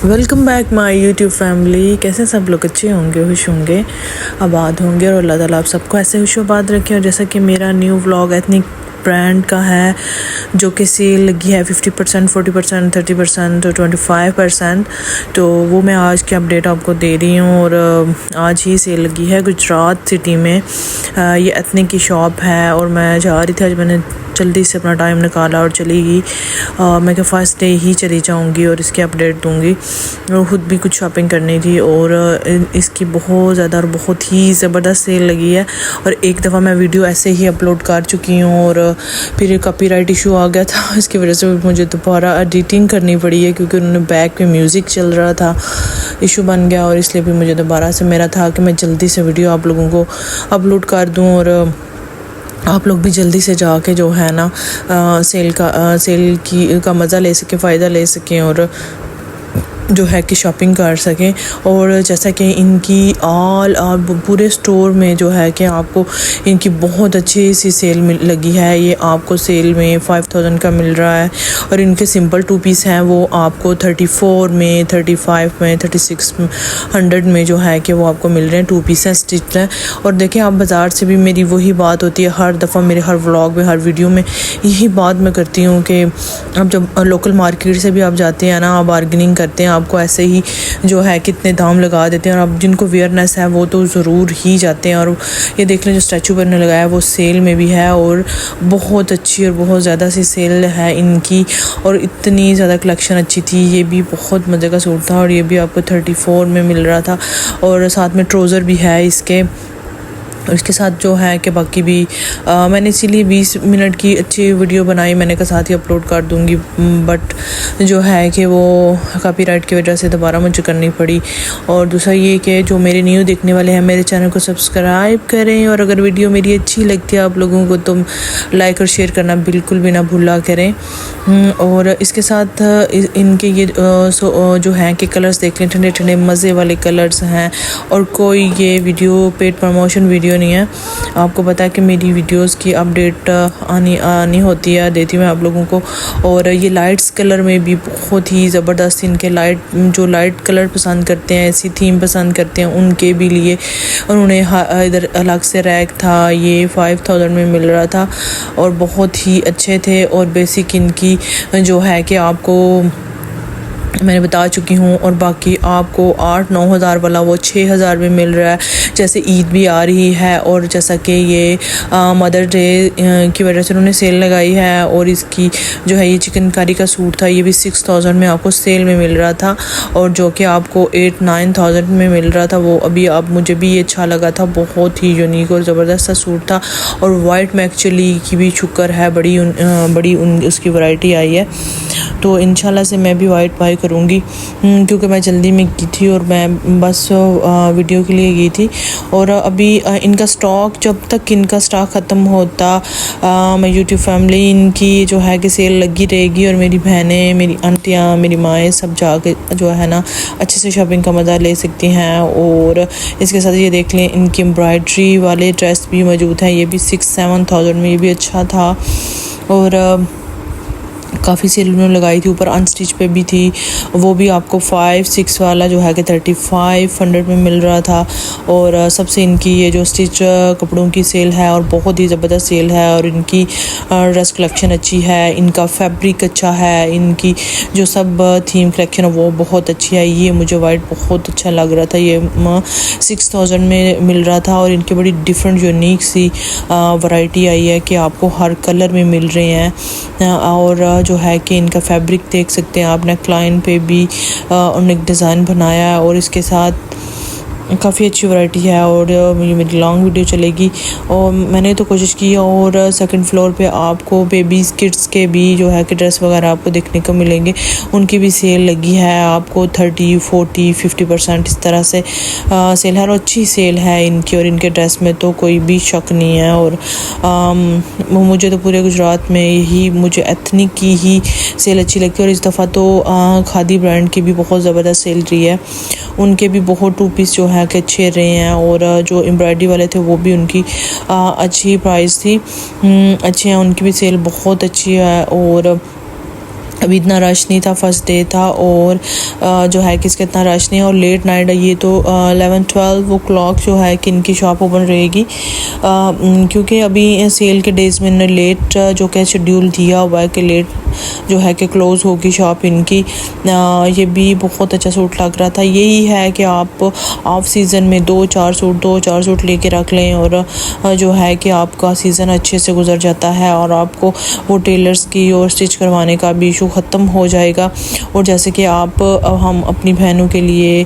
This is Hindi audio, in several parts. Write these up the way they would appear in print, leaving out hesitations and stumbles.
Welcome back my YouTube family. कैसे सब लोग अच्छे होंगे, खुश होंगे, आबाद होंगे और अल्लाह ताला आप सबको ऐसे खुश आबाद रखें। और जैसा कि मेरा न्यू व्लॉग एथनिक ब्रांड का है जो कि सेल लगी है 50%, 40%, 30% और 25%, तो वो मैं आज की अपडेट आपको दे रही हूँ। और आज ही सेल लगी है गुजरात सिटी में। ये एथनिक की शॉप है और मैं जा रही थी, आज मैंने जल्दी से अपना टाइम निकाला और चली गई। मैं क्या फ़र्स्ट डे ही चली जाऊंगी और इसकी अपडेट दूंगी। और ख़ुद भी कुछ शॉपिंग करनी थी और इसकी बहुत ज़्यादा और बहुत ही ज़बरदस्त सेल लगी है। और एक दफ़ा मैं वीडियो ऐसे ही अपलोड कर चुकी हूँ और फिर कॉपीराइट इशू आ गया था, इसकी वजह से मुझे दोबारा एडिटिंग करनी पड़ी है क्योंकि उन्होंने बैक में म्यूज़िक चल रहा था, इशू बन गया। और इसलिए भी मुझे दोबारा से मेरा था कि मैं जल्दी से वीडियो आप लोगों को अपलोड कर दूँ और आप लोग भी जल्दी से जाके जो है ना सेल का मज़ा ले सकें, फ़ायदा ले सकें और जो है कि शॉपिंग कर सकें। और जैसा कि इनकी पूरे स्टोर में जो है कि आपको इनकी बहुत अच्छी सी सेल लगी है। ये आपको सेल में 5000 का मिल रहा है और इनके सिंपल 2 पीस हैं वो आपको 34 में, 35 में, 3600 में जो है कि वो आपको मिल रहे हैं। 2 पीस हैं, स्टिच हैं। और देखें आप बाज़ार से भी मेरी वही बात होती है हर दफ़ा, मेरे हर व्लॉग में, हर वीडियो में यही बात मैं करती हूँ कि आप जब लोकल मार्केट से भी आप जाते हैं ना, आप बार्गेनिंग करते हैं, आपको ऐसे ही जो है कितने दाम लगा देते हैं। और अब जिनको वेयरनेस है वो तो ज़रूर ही जाते हैं। और ये देख लें जो स्टैचू पर ने लगाया वो सेल में भी है और बहुत अच्छी और बहुत ज़्यादा सी सेल है इनकी। और इतनी ज़्यादा कलेक्शन अच्छी थी। ये भी बहुत मज़े का सूट था और ये भी आपको 34 में मिल रहा था और साथ में ट्राउज़र भी है इसके। और इसके साथ जो है कि बाकी भी मैंने इसीलिए 20 मिनट की अच्छी वीडियो बनाई, मैंने कहा साथ ही अपलोड कर दूंगी, बट जो है कि वो कॉपीराइट की वजह से दोबारा मुझे करनी पड़ी। और दूसरा ये कि जो मेरे न्यू देखने वाले हैं मेरे चैनल को सब्सक्राइब करें और अगर वीडियो मेरी अच्छी लगती है आप लोगों को तो लाइक और शेयर करना बिल्कुल भी ना भूला करें। और इसके साथ इनके ये जो हैं कि कलर्स देख लें, ठंडे ठंडे मज़े वाले कलर्स हैं। और कोई ये वीडियो पेड प्रमोशन वीडियो नहीं है। आपको पता है कि मेरी वीडियोस की अपडेट आनी होती है, देती हूँ मैं आप लोगों को। और ये लाइट्स कलर में भी बहुत ही ज़बरदस्त इनके जो लाइट कलर पसंद करते हैं, ऐसी थीम पसंद करते हैं, उनके भी लिए उन्होंने इधर अलग से रैक था। ये 5000 में मिल रहा था और बहुत ही अच्छे थे। और बेसिक इनकी जो है कि आपको मैंने बता चुकी हूँ। और बाकी आपको 8-9 हज़ार वाला वो 6000 में मिल रहा है। जैसे ईद भी आ रही है और जैसा कि ये मदर डे की वजह से उन्होंने सेल लगाई है। और इसकी जो है ये चिकनकारी का सूट था, ये भी 6000 में आपको सेल में मिल रहा था और जो कि आपको 8-9,000 में मिल रहा था। वो अभी अब मुझे भी ये अच्छा लगा था, बहुत ही यूनिक और ज़बरदस्त सा सूट था। और वाइट में एक्चुअली की भी शुक्र है, बड़ी उसकी वैरायटी आई है। तो इंशाल्लाह से मैं भी वाइट बाई करूँगी क्योंकि मैं जल्दी में की थी और मैं बस वीडियो के लिए गई थी। और अभी इनका स्टॉक, जब तक इनका स्टॉक ख़त्म होता मैं यूट्यूब फैमिली इनकी जो है कि सेल लगी रहेगी। और मेरी बहनें, मेरी आंटियाँ, मेरी माएँ सब जाके जो है ना अच्छे से शॉपिंग का मज़ा ले सकती हैं। और इसके साथ ये देख लें इनकी एम्ब्रॉयड्री वाले ड्रेस भी मौजूद हैं, ये भी 6-7,000 में, ये भी अच्छा था। और काफ़ी सेल उन्होंने लगाई थी, ऊपर अनस्टिच पे भी थी, वो भी आपको 5-6 वाला जो है कि 3500 में मिल रहा था। और सबसे इनकी ये जो स्टिच कपड़ों की सेल है और बहुत ही ज़बरदस्त सेल है। और इनकी ड्रेस कलेक्शन अच्छी है, इनका फैब्रिक अच्छा है, इनकी जो सब थीम कलेक्शन है वो बहुत अच्छी है। ये मुझे वाइट बहुत अच्छा लग रहा था, ये 6000 में मिल रहा था। और इनकी बड़ी डिफरेंट यूनिक सी वैरायटी आई है कि आपको हर कलर में मिल रहे हैं। और जो है कि इनका फैब्रिक देख सकते हैं आप, नेक लाइन पे भी उन्होंने एक डिज़ाइन बनाया है। और इसके साथ काफ़ी अच्छी वैरायटी है और मेरी लॉन्ग वीडियो चलेगी। और मैंने तो कोशिश की। और सेकंड फ्लोर पे आपको बेबीज़ किड्स के भी जो है कि ड्रेस वगैरह आपको देखने को मिलेंगे, उनकी भी सेल लगी है। आपको 30, 40, 50% इस तरह से सेल है और अच्छी सेल है इनकी। और इनके ड्रेस में तो कोई भी शक नहीं है। और मुझे तो पूरे गुजरात में यही मुझे एथनिक की ही सेल अच्छी लगती है। और इस दफ़ा तो खादी ब्रांड की भी बहुत ज़बरदस्त सेल रही है, उनके भी बहुत 2 पीस जो है कि अच्छे रहे हैं। और जो एम्ब्रॉयडरी वाले थे वो भी उनकी अच्छी प्राइस थी, अच्छे हैं, उनकी भी सेल बहुत अच्छी है। और अभी इतना रश नहीं था, फर्स्ट डे था और जो है कि इसका इतना रश नहीं है। और लेट नाइट है ये तो 11-12 ओ क्लॉक जो है कि इनकी शॉप ओपन रहेगी, क्योंकि अभी सेल के डेज़ में इन्होंने लेट जो कि शेड्यूल दिया हुआ है कि लेट जो है कि क्लोज़ होगी शॉप इनकी। ये भी बहुत अच्छा सूट लग रहा था। यही है कि आप ऑफ सीज़न में 2-4 सूट लेके रख लें और जो है कि आपका सीज़न अच्छे से गुजर जाता है और आपको वो टेलर्स की और स्टिच करवाने का भी इशू ख़त्म हो जाएगा। और जैसे कि हम अपनी बहनों के लिए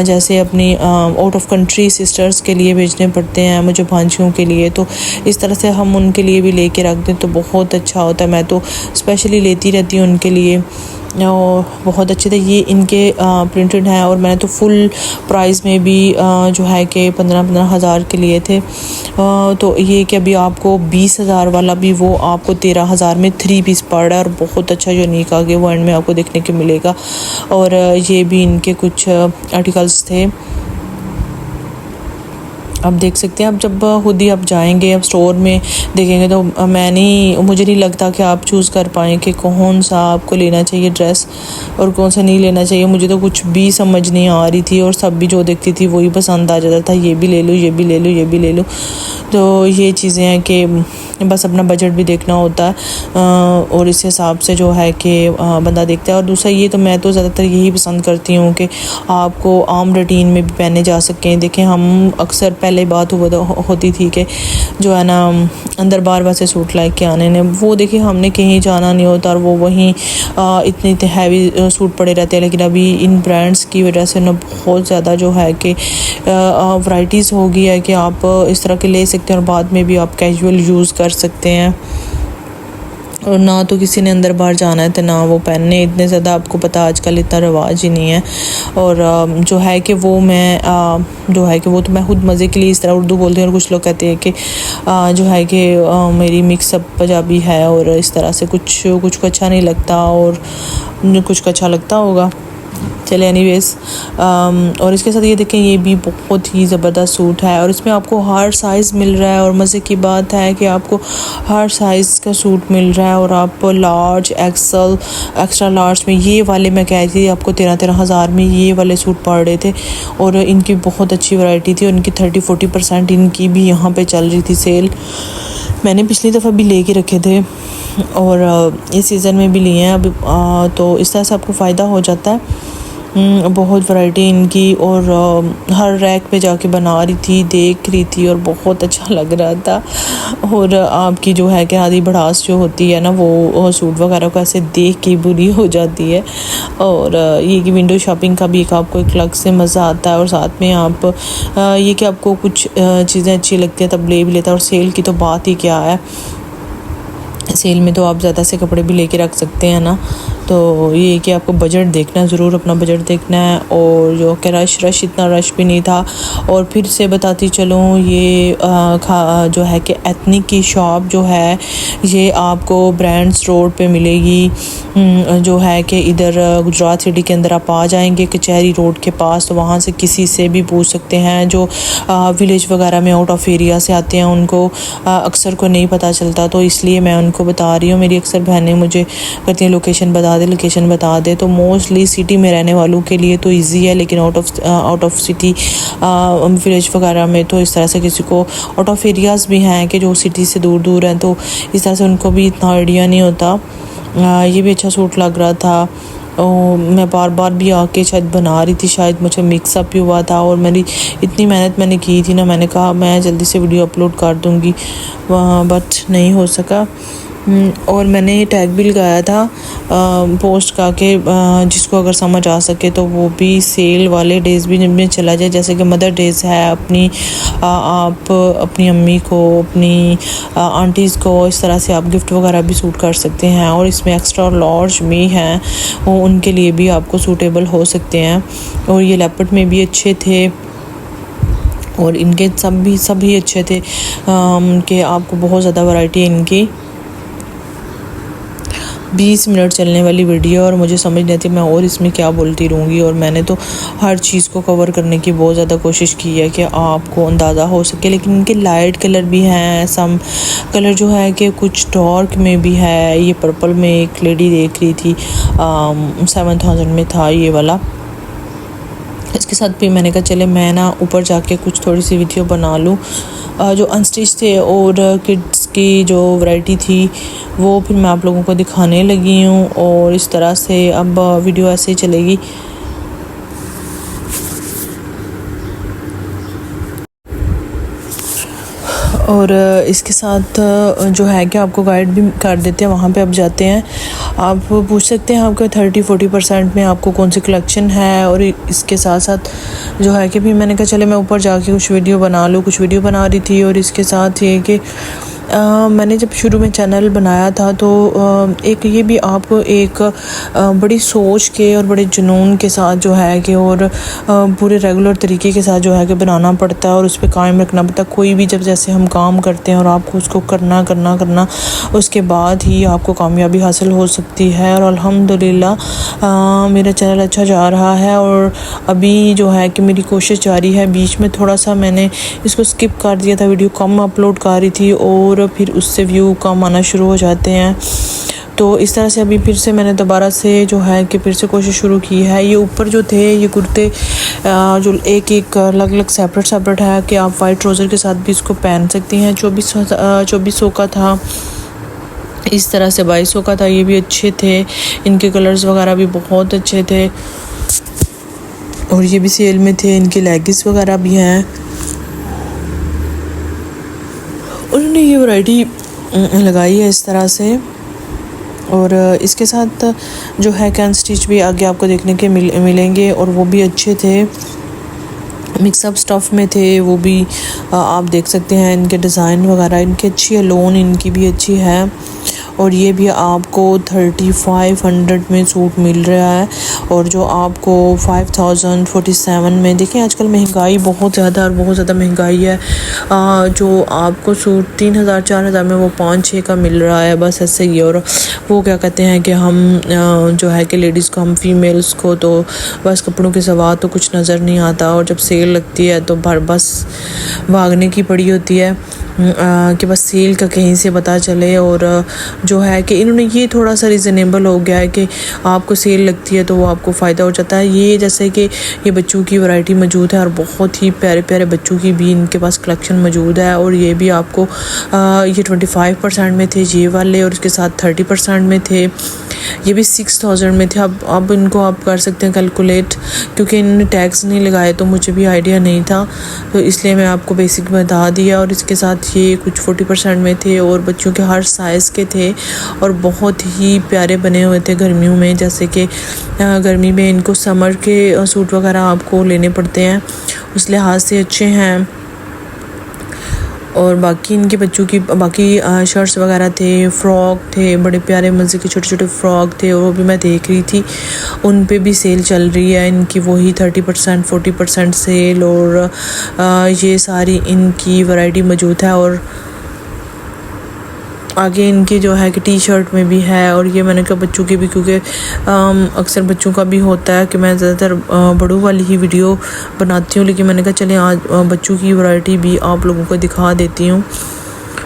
जैसे अपनी आउट ऑफ कंट्री सिस्टर्स के लिए भेजने पड़ते हैं, मुझे भांजियों के लिए, तो इस तरह से हम उनके लिए भी लेके रख दें तो बहुत अच्छा होता है। मैं तो स्पेशली लेती रहती हूँ उनके लिए और बहुत अच्छे थे। ये इनके प्रिंटेड हैं और मैंने तो फुल प्राइस में भी जो है कि 15-15 हज़ार के लिए थे। तो ये कि अभी आपको 20 हज़ार वाला भी वो आपको 13 हज़ार में 3 पीस पड़ रहा है और बहुत अच्छा यूनिक आगे वो एंड में आपको देखने को मिलेगा। और ये भी इनके कुछ आर्टिकल्स थे, आप देख सकते हैं। अब जब खुद ही आप जाएंगे, अब स्टोर में देखेंगे तो मुझे नहीं लगता कि आप चूज़ कर पाएँ कि कौन सा आपको लेना चाहिए ड्रेस और कौन सा नहीं लेना चाहिए। मुझे तो कुछ भी समझ नहीं आ रही थी और सब भी जो देखती थी वही पसंद आ जाता था, ये भी ले लो, ये भी ले लो, ये भी ले लो। तो ये चीज़ें हैं कि बस अपना बजट भी देखना होता है और इस हिसाब से जो है कि बंदा देखता है। और दूसरा ये तो मैं तो ज़्यादातर यही पसंद करती हूँ कि आपको आम रूटीन में भी पहने जा सकें। देखें, हम अक्सर पहले बात होती थी कि जो है ना अंदर बार बार से सूट लाइक के आने ने, वो देखिए हमने कहीं जाना नहीं होता और वो वहीं इतने हैवी सूट पड़े रहते हैं। लेकिन अभी इन ब्रांड्स की वजह से ना बहुत ज़्यादा जो है कि वैराइटीज़ हो गई है कि आप इस तरह के ले सकते हैं और बाद में भी आप कैजुअल यूज़ कर सकते हैं। और ना तो किसी ने अंदर बाहर जाना है तो ना वो पहनने, इतने ज़्यादा आपको पता आजकल इतना रिवाज ही नहीं है। और जो है कि वो तो मैं खुद मज़े के लिए इस तरह उर्दू बोलती हूँ और कुछ लोग कहते हैं कि जो है कि मेरी मिक्सअप पंजाबी है और इस तरह से कुछ को अच्छा नहीं लगता और कुछ को अच्छा लगता होगा। चले एनीवेज़, और इसके साथ ये देखें, ये भी बहुत ही ज़बरदस्त सूट है और इसमें आपको हर साइज़ मिल रहा है। और मज़े की बात है कि आपको हर साइज़ का सूट मिल रहा है और आप लार्ज, एक्सल, एक्स्ट्रा लार्ज में ये वाले मैं कह रही थी आपको 13-13 हज़ार में ये वाले सूट पड़ रहे थे। और इनकी बहुत अच्छी वैरायटी थी और इनकी 30-40% इनकी भी यहाँ पे चल रही थी सेल। मैंने पिछली दफ़ा भी ले के रखे थे और इस सीज़न में भी लिए हैं अभी, तो इस तरह से आपको फ़ायदा हो जाता है। बहुत वैरायटी इनकी और हर रैक पे जाके बना रही थी, देख रही थी और बहुत अच्छा लग रहा था। और आपकी जो है कि आधी भड़ास जो होती है ना वो सूट वगैरह को ऐसे देख के बुरी हो जाती है। और ये कि विंडो शॉपिंग का भी एक आपको एक अलग से मज़ा आता है और साथ में आप ये कि आपको कुछ चीज़ें अच्छी लगती हैं तब ले भी लेता है। और सेल की तो बात ही क्या है, सेल में तो आप ज़्यादा से कपड़े भी लेके रख सकते हैं ना। तो ये कि आपको बजट देखना, ज़रूर अपना बजट देखना है। और जो कि रश इतना रश भी नहीं था। और फिर से बताती चलूँ, ये जो है कि एथनिक की शॉप जो है ये आपको ब्रांड्स रोड पे मिलेगी। जो है कि इधर गुजरात सिटी के अंदर आप आ जाएंगे कचहरी रोड के पास, तो वहाँ से किसी से भी पूछ सकते हैं। जो विलेज वगैरह में आउट ऑफ एरिया से आते हैं उनको अक्सर को नहीं पता चलता, तो इसलिए मैं उनको बता रही हूँ। मेरी अक्सर बहनें मुझे कहती हैं लोकेशन बता दे। तो मोस्टली सिटी में रहने वालों के लिए तो इजी है, लेकिन आउट ऑफ सिटी विलेज वगैरह में तो इस तरह से किसी को, आउट ऑफ एरियाज़ भी हैं कि जो सिटी से दूर हैं, तो इस तरह से उनको भी इतना आइडिया नहीं होता। ये भी अच्छा सूट लग रहा था। मैं बार भी आके शायद बना रही थी, शायद मुझे मिक्सअप भी हुआ था और मेरी इतनी मेहनत मैंने की थी ना, मैंने कहा मैं जल्दी से वीडियो अपलोड कर दूँगी, बट नहीं हो सका। और मैंने टैग भी लगाया था पोस्ट का कि जिसको अगर समझ आ सके तो वो भी सेल वाले डेज़ भी में चला जाए। जैसे कि मदर डेज़ है, आप अपनी अम्मी को, अपनी आंटीज़ को इस तरह से आप गिफ्ट वगैरह भी सूट कर सकते हैं। और इसमें एक्स्ट्रा लार्ज में हैं, वो उनके लिए भी आपको सूटेबल हो सकते हैं। और ये लेपर्ड में भी अच्छे थे और इनके सभी अच्छे थे कि आपको बहुत ज़्यादा वैरायटी है इनकी। 20 मिनट चलने वाली वीडियो और मुझे समझ नहीं आती मैं और इसमें क्या बोलती रहूँगी। और मैंने तो हर चीज़ को कवर करने की बहुत ज़्यादा कोशिश की है कि आपको अंदाज़ा हो सके। लेकिन इनके लाइट कलर भी हैं, सम कलर जो है कि कुछ डार्क में भी है। ये पर्पल में एक लेडी देख रही थी, 7000 में था ये वाला। इसके साथ भी मैंने कहा चले मैं ना ऊपर जाके कुछ थोड़ी सी वीडियो बना लूँ। जो अनस्टिच थे और किड्स की जो वैरायटी थी वो फिर मैं आप लोगों को दिखाने लगी हूँ। और इस तरह से अब वीडियो ऐसे ही चलेगी। और इसके साथ जो है कि आपको गाइड भी कर देते हैं, वहाँ पे आप जाते हैं, आप पूछ सकते हैं आपका 30-40% में आपको कौन सी कलेक्शन है। और इसके साथ साथ जो है कि भी मैंने कहा चले मैं ऊपर जाके कुछ वीडियो बना लूँ। कुछ वीडियो बना रही थी और इसके साथ ये कि मैंने जब शुरू में चैनल बनाया था तो एक ये भी आपको एक बड़ी सोच के और बड़े जुनून के साथ जो है कि और पूरे रेगुलर तरीके के साथ जो है कि बनाना पड़ता है और उस पर कायम रखना पड़ता है। कोई भी जब जैसे हम काम करते हैं और आपको उसको करना उसके बाद ही आपको कामयाबी हासिल हो सकती है। और अल्हम्दुलिल्लाह मेरा चैनल अच्छा जा रहा है और अभी जो है कि मेरी कोशिश जारी है। बीच में थोड़ा सा मैंने इसको स्किप कर दिया था, वीडियो कम अपलोड कर रही थी और फिर उससे व्यू कम आना शुरू हो जाते हैं। तो इस तरह से अभी फिर से मैंने दोबारा से जो है कि फिर से कोशिश शुरू की है। ये ऊपर जो थे ये कुर्ते जो एक अलग अलग सेपरेट है कि आप वाइट ट्राउज़र के साथ भी इसको पहन सकती हैं। 2400 का था, इस तरह से 2200 का था। ये भी अच्छे थे, इनके कलर्स वगैरह भी बहुत अच्छे थे और ये भी सेल में थे। इनके लेगिंग्स वगैरह भी हैं। उन्होंने ये वैरायटी लगाई है इस तरह से। और इसके साथ जो है कैन स्टिच भी आगे आपको देखने के मिलेंगे और वो भी अच्छे थे, मिक्सअप स्टफ़ में थे वो भी। आप देख सकते हैं इनके डिज़ाइन वगैरह इनकी अच्छी है, लोन इनकी भी अच्छी है। और ये भी आपको 3500 में सूट मिल रहा है और जो आपको 5047 में। देखें आजकल महंगाई बहुत ज़्यादा और बहुत ज़्यादा महंगाई है। जो आपको सूट 3000-4000 में वो 5-6 का मिल रहा है, बस ऐसे ही। और वो क्या कहते हैं कि हम जो है कि लेडीज़ को, हम फीमेल्स को तो बस कपड़ों के सिवा तो कुछ नज़र नहीं आता और जब सेल लगती है तो बस भागने की पड़ी होती है कि बस सेल का कहीं से पता चले। और जो है कि इन्होंने ये थोड़ा सा रीज़नेबल हो गया है कि आपको सेल लगती है तो वो आपको फ़ायदा हो जाता है। ये जैसे कि ये बच्चों की वैरायटी मौजूद है और बहुत ही प्यारे प्यारे बच्चों की भी इनके पास कलेक्शन मौजूद है। और ये भी आपको ये 25% में थे ये वाले और उसके साथ 30% में थे। ये भी 6000 में थे। अब इनको आप कर सकते हैं कैलकुलेट, क्योंकि इन्होंने टैक्स नहीं लगाए तो मुझे भी आइडिया नहीं था, तो इसलिए मैं आपको बेसिक बता दिया। और इसके साथ ये कुछ 40% में थे और बच्चों के हर साइज़ के थे और बहुत ही प्यारे बने हुए थे गर्मियों में। जैसे कि गर्मी में इनको समर के सूट वगैरह आपको लेने पड़ते हैं, उस लिहाज से अच्छे हैं। और बाकी इनके बच्चों की बाकी शर्ट्स वगैरह थे, फ़्रॉक थे, बड़े प्यारे मज़े के छोटे छोटे फ़्रॉक थे और वो भी मैं देख रही थी। उन पे भी सेल चल रही है इनकी, वही 30% 40% सेल। और ये सारी इनकी वैरायटी मौजूद है। और आगे इनकी जो है कि टी शर्ट में भी है। और ये मैंने कहा बच्चों की भी, क्योंकि अक्सर बच्चों का भी होता है कि मैं ज़्यादातर बड़ों वाली ही वीडियो बनाती हूँ, लेकिन मैंने कहा चलें आज बच्चों की वैरायटी भी आप लोगों को दिखा देती हूँ।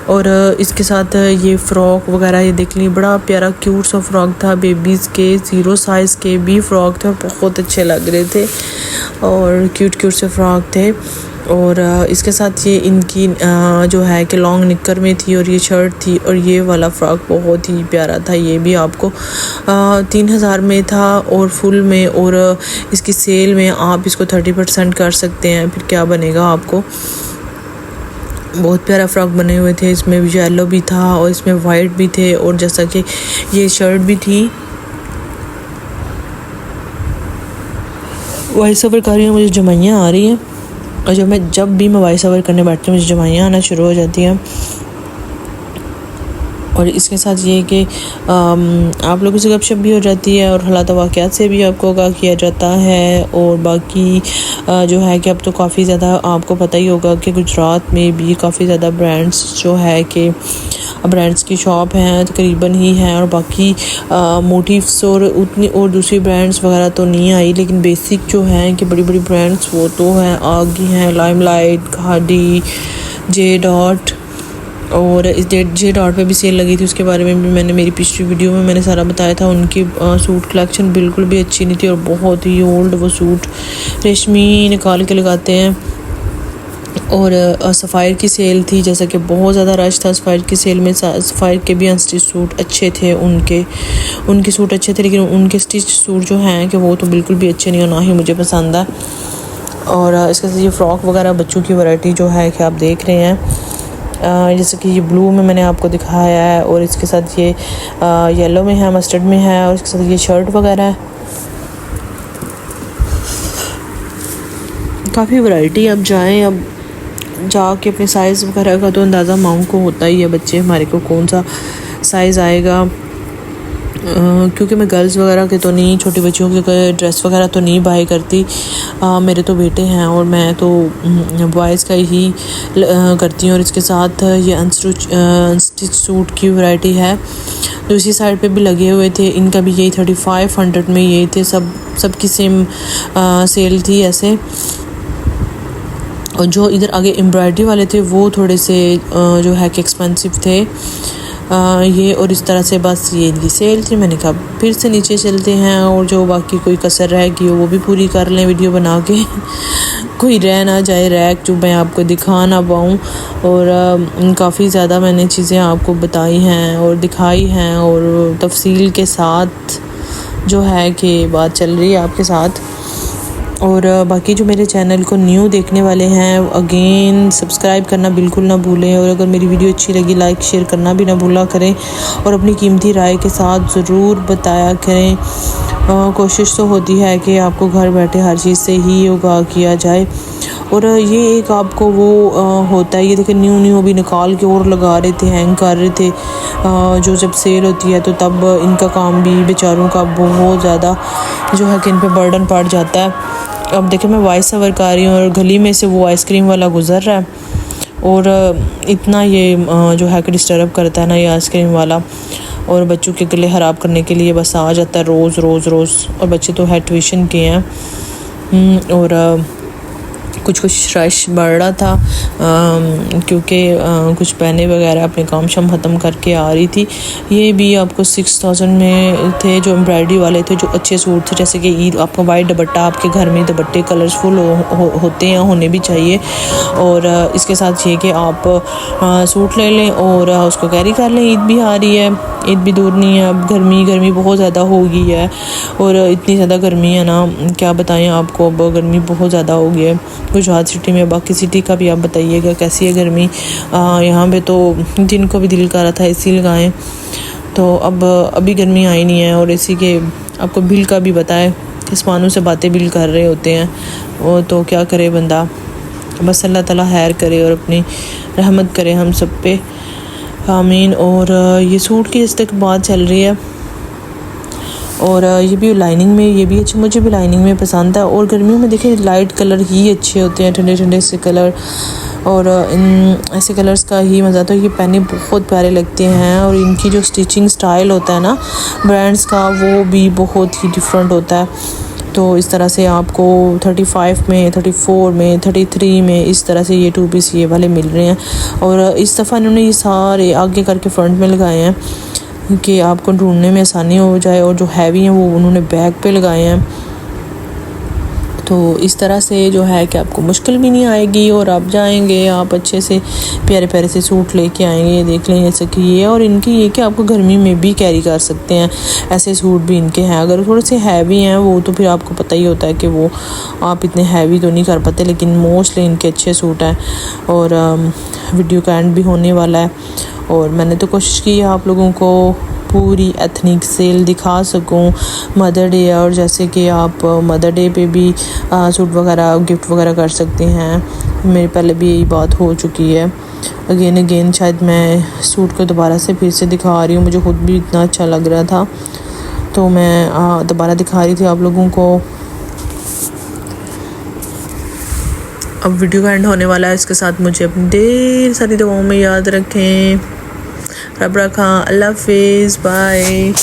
और इसके साथ ये फ़्रॉक वगैरह ये देख ली, बड़ा प्यारा क्यूट सा फ़्रॉक था। बेबीज़ के 0 साइज़ के भी फ़्रॉक थे और बहुत अच्छे लग रहे थे और क्यूट से फ़्रॉक थे। और इसके साथ ये इनकी जो है कि लॉन्ग निक्कर में थी और ये शर्ट थी। और ये वाला फ़्रॉक बहुत ही प्यारा था, ये भी आपको 3000 में था और फुल में। और इसकी सेल में आप इसको 30% कर सकते हैं, फिर क्या बनेगा आपको। बहुत प्यारा फ़्रॉक बने हुए थे, इसमें येलो भी था और इसमें वाइट भी थे। और जैसा कि ये शर्ट भी थी। वॉइस ओवर कर रही हूँ, मुझे जमाइयाँ आ रही हैं और जब भी मैं वॉइस ओवर करने बैठती हूँ मुझे जमाइयाँ आना शुरू हो जाती हैं। और इसके साथ ये कि आप लोगों से गपशप भी हो जाती है और हालात वाक़यात से भी आपको आगाह किया जाता है। और बाकी जो है कि अब तो काफ़ी ज़्यादा आपको पता ही होगा कि गुजरात में भी काफ़ी ज़्यादा ब्रांड्स जो है कि ब्रांड्स की शॉप हैं तकरीबन ही हैं, और बाकी मोटिव्स और उतनी और दूसरी ब्रांड्स वगैरह तो नहीं आई, लेकिन बेसिक जो हैं कि बड़ी बड़ी ब्रांड्स वो तो हैं, आ गई हैं। लाइमलाइट, खादी, जे डॉट, और इस जे डॉट पे भी सेल लगी थी, उसके बारे में भी मैंने मेरी पिछली वीडियो में मैंने सारा बताया था। उनकी सूट कलेक्शन बिल्कुल भी अच्छी नहीं थी और बहुत ही ओल्ड वो सूट रेशमी निकाल के लगाते हैं। और सफ़ायर की सेल थी, जैसा कि बहुत ज़्यादा रश था सफ़ायर की सेल में। सफ़ायर के भी अनस्टिच सूट अच्छे थे, उनके सूट अच्छे थे, लेकिन उनके स्टिच सूट जो हैं कि वो तो बिल्कुल भी अच्छे नहीं और ना ही मुझे पसंद है। और इसके साथ ये फ़्रॉक वगैरह बच्चों की वैरायटी जो है कि आप देख रहे हैं, जैसे कि ये ब्लू में मैंने आपको दिखाया है, और इसके साथ ये येलो में है, मस्टर्ड में है, और इसके साथ ये शर्ट वगैरह है। काफ़ी वैरायटी। अब जाएं, अब जाके अपने साइज़ वगैरह का तो अंदाज़ा माँ को होता ही है, बच्चे हमारे को कौन सा साइज़ आएगा। क्योंकि मैं गर्ल्स वगैरह के तो नहीं, छोटी बच्चियों के ड्रेस वगैरह तो नहीं बाय करती। मेरे तो बेटे हैं और मैं तो बॉयज़ का ही करती हूँ। और इसके साथ ये अनस्टिच सूट की वैरायटी है, दूसरी साइड पे भी लगे हुए थे। इनका भी यही 3500 में यही थे, सबकी सेम सेल थी ऐसे। और जो इधर आगे एम्ब्रॉयडरी वाले थे वो थोड़े से जो है कि एक्सपेंसिव थे ये। और इस तरह से बस ये इनकी सेल थी। मैंने कहा फिर से नीचे चलते हैं और जो बाकी कोई कसर रहेगी वो भी पूरी कर लें वीडियो बना के कोई रह ना जाए रैक जो मैं आपको दिखा ना पाऊँ। और काफ़ी ज़्यादा मैंने चीज़ें आपको बताई हैं और दिखाई हैं, और तफसील के साथ जो है कि बात चल रही है आपके साथ। और बाकी जो मेरे चैनल को न्यू देखने वाले हैं अगेन सब्सक्राइब करना बिल्कुल ना भूलें, और अगर मेरी वीडियो अच्छी लगी लाइक शेयर करना भी ना भूला करें, और अपनी कीमती राय के साथ ज़रूर बताया करें। कोशिश तो होती है कि आपको घर बैठे हर चीज़ से ही आगाह किया जाए। और ये एक आपको वो होता है, ये देखिए न्यू अभी निकाल के और लगा रहे थे, हैंग कर रहे थे। जो जब सेल होती है तो तब इनका काम भी बेचारों का बहुत ज़्यादा जो है कि इन पे बर्डन पड़ जाता है। अब देखिए मैं वॉइस ओवर कर रही हूँ और गली में से वो आइसक्रीम वाला गुज़र रहा है, और इतना ये जो है कि डिस्टर्ब करता है ना ये आइसक्रीम वाला, और बच्चों के गले ख़राब करने के लिए बस आ जाता है रोज़। और बच्चे तो है ट्यूशन के हैं। और कुछ रश बढ़ रहा था क्योंकि कुछ बहनें वगैरह अपने काम शाम ख़त्म करके आ रही थी। ये भी आपको 6000 में थे जो एम्ब्रॉयडरी वाले थे, जो अच्छे सूट थे, जैसे कि ईद आपका वाइट दुपट्टा, आपके घर में दुपट्टे कलरफुल होते हैं, होने भी चाहिए। और इसके साथ ये कि आप सूट ले लें और उसको कैरी कर लें। ईद भी आ रही है, ईद भी दूर नहीं है। अब गर्मी बहुत ज़्यादा हो गई है, और इतनी ज़्यादा गर्मी है ना क्या बताएं आपको। अब गर्मी बहुत ज़्यादा हो गई है गुजरात सिटी में। बाकी सिटी का भी आप बताइएगा कैसी है गर्मी। यहाँ पे तो जिनको भी दिल कर रहा था एसी लगाएं, तो अब अभी गर्मी आई नहीं है। और इसी के आपको बिल का भी बताएं, आसमानों से बातें बिल कर रहे होते हैं वो, तो क्या करे बंदा। बस अल्लाह ताला खैर करे और अपनी रहमत करे हम सब पे, आमीन। और ये सूट की इस तक बात चल रही है, और ये भी लाइनिंग में, ये भी अच्छी, मुझे भी लाइनिंग में पसंद है। और गर्मियों में देखिए लाइट कलर ही अच्छे होते हैं, ठंडे से कलर, और इन ऐसे कलर्स का ही मज़ा। तो ये पहने बहुत प्यारे लगते हैं, और इनकी जो स्टिचिंग स्टाइल होता है ना ब्रांड्स का, वो भी बहुत ही डिफरेंट होता है। तो इस तरह से आपको 35 में, 34 में, 33 में इस तरह से ये 2 पीस ये वाले मिल रहे हैं। और इस दफ़ा इन्होंने ये सारे आगे करके फ्रंट में लगाए हैं कि आपको ढूंढने में आसानी हो जाए, और जो हैवी हैं वो उन्होंने बैक पे लगाए हैं। तो इस तरह से जो है कि आपको मुश्किल भी नहीं आएगी, और आप जाएंगे आप अच्छे से प्यारे से सूट लेके आएंगे। देख लें जैसे कि ये, और इनकी ये कि आपको गर्मी में भी कैरी कर सकते हैं, ऐसे सूट भी इनके हैं। अगर थोड़े से हैवी हैं वो तो फिर आपको पता ही होता है कि वो आप इतने हैवी तो नहीं कर पाते, लेकिन मोस्टली इनके अच्छे सूट हैं। और वीडियो का एंड भी होने वाला है, और मैंने तो कोशिश की है आप लोगों को पूरी एथनिक सेल दिखा सकूं। मदर डे, और जैसे कि आप मदर डे पे भी सूट वगैरह गिफ्ट वगैरह कर सकते हैं। मेरे पहले भी यही बात हो चुकी है। अगेन अगेन शायद मैं सूट को दोबारा से फिर से दिखा रही हूँ, मुझे खुद भी इतना अच्छा लग रहा था तो मैं दोबारा दिखा रही थी आप लोगों को। अब वीडियो का एंड होने वाला है, इसके साथ मुझे अपनी ढेर सारी दुआओं में याद रखें। रब रखा, अल्लाह हाफिज़, बाय।